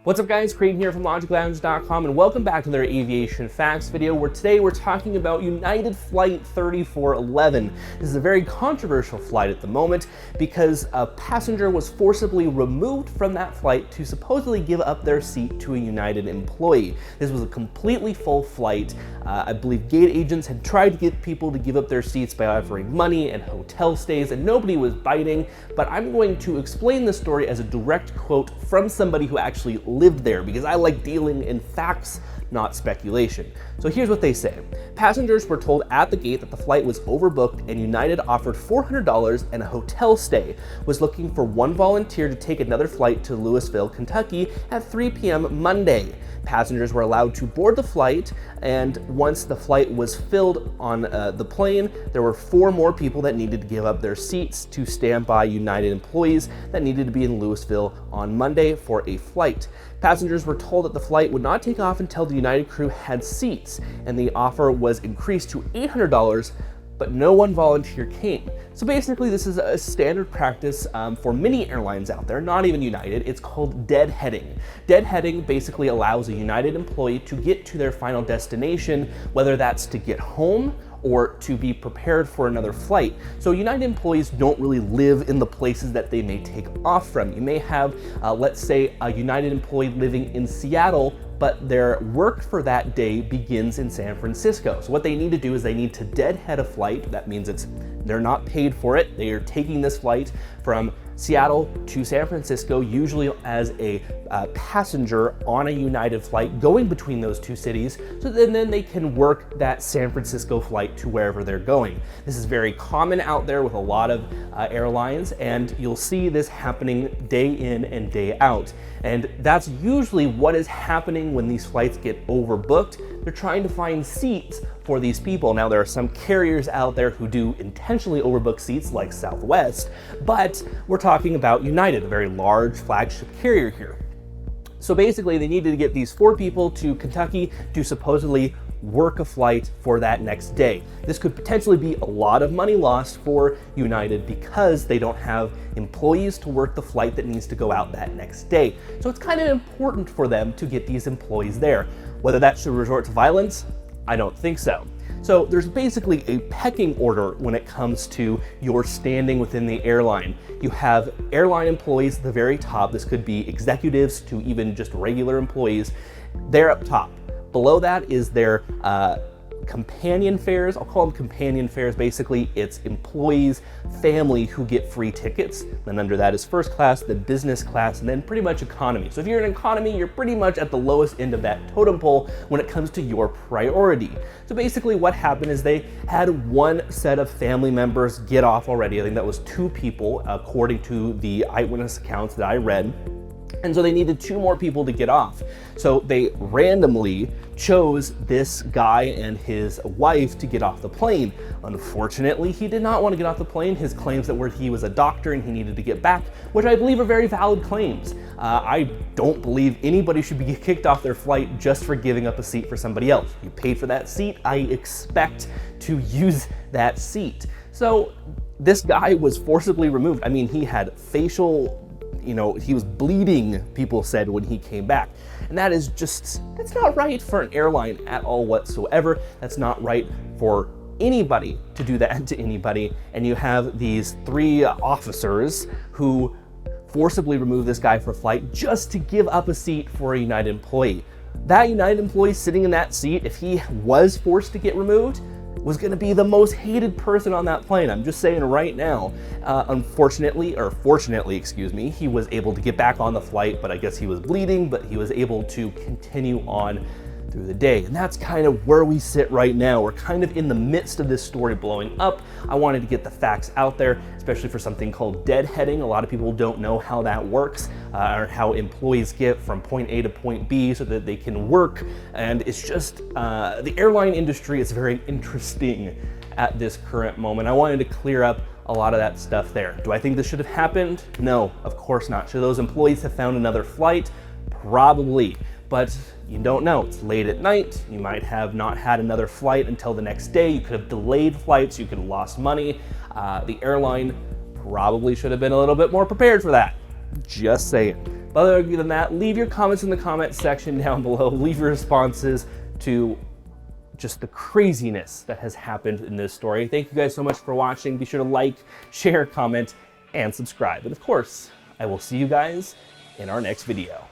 What's up guys, Creighton here from LogicLounge.com and welcome back to their aviation facts video where today we're talking about United Flight 3411. This is a very controversial flight at the moment because a passenger was forcibly removed from that flight to supposedly give up their seat to a United employee. This was a completely full flight. I believe gate agents had tried to get people to give up their seats by offering money and hotel stays and nobody was biting, but I'm going to explain the story as a direct quote from somebody who actually lived there because I like dealing in facts, not speculation. So here's what they say. Passengers were told at the gate that the flight was overbooked and United offered $400 and a hotel stay, was looking for one volunteer to take another flight to Louisville, Kentucky at 3 p.m. Monday. Passengers were allowed to board the flight, and once the flight was filled on the plane, there were 4 more people that needed to give up their seats to stand by United employees that needed to be in Louisville on Monday for a flight. Passengers were told that the flight would not take off until the United crew had seats, and the offer was increased to $800, but no one volunteer came. So basically this is a standard practice for many airlines out there, not even United. It's called deadheading. Deadheading basically allows a United employee to get to their final destination, whether that's to get home or to be prepared for another flight. So United employees don't really live in the places that they may take off from. You may have, let's say, a United employee living in Seattle, but their work for that day begins in San Francisco. So what they need to do is they need to deadhead a flight. That means they're not paid for it. They are taking this flight from Seattle to San Francisco, usually as a passenger on a United flight going between those two cities, so then they can work that San Francisco flight to wherever they're going. This is very common out there with a lot of airlines, and you'll see this happening day in and day out. And that's usually what is happening when these flights get overbooked. They're trying to find seats for these people. Now, there are some carriers out there who do intentionally overbook seats like Southwest, but we're talking about United, a very large flagship carrier here. So basically they needed to get these 4 people to Kentucky to supposedly work a flight for that next day. This could potentially be a lot of money lost for United because they don't have employees to work the flight that needs to go out that next day. So it's kind of important for them to get these employees there. Whether that should resort to violence, I don't think so. So there's basically a pecking order when it comes to your standing within the airline. You have airline employees at the very top. This could be executives to even just regular employees. They're up top. Below that is their companion fares. I'll call them companion fares. Basically, it's employees, family who get free tickets. Then under that is first class, then business class, and then pretty much economy. So if you're in economy, you're pretty much at the lowest end of that totem pole when it comes to your priority. So basically what happened is they had one set of family members get off already. I think that was 2 people, according to the eyewitness accounts that I read. And so they needed 2 more people to get off. So they randomly chose this guy and his wife to get off the plane. Unfortunately, he did not want to get off the plane. His claims that he was a doctor and he needed to get back, which I believe are very valid claims. I don't believe anybody should be kicked off their flight just for giving up a seat for somebody else. You paid for that seat, I expect to use that seat. So this guy was forcibly removed. I mean, he had facial, he was bleeding, people said, when he came back. And that's not right for an airline at all whatsoever. That's not right for anybody to do that to anybody. And you have these 3 officers who forcibly remove this guy for a flight just to give up a seat for a United employee. That United employee sitting in that seat, if he was forced to get removed, was going to be the most hated person on that plane. I'm just saying right now. Fortunately, he was able to get back on the flight, but I guess he was bleeding, but he was able to continue on through the day. And that's kind of where we sit right now. We're kind of in the midst of this story blowing up. I wanted to get the facts out there, especially for something called deadheading. A lot of people don't know how that works, or how employees get from point A to point B so that they can work. And it's just, the airline industry is very interesting at this current moment. I wanted to clear up a lot of that stuff there. Do I think this should have happened? No, of course not. Should those employees have found another flight? Probably. But you don't know. It's late at night. You might have not had another flight until the next day. You could have delayed flights. You could have lost money. The airline probably should have been a little bit more prepared for that. Just saying. Other than that, leave your comments in the comment section down below. Leave your responses to just the craziness that has happened in this story. Thank you guys so much for watching. Be sure to like, share, comment, and subscribe. And of course, I will see you guys in our next video.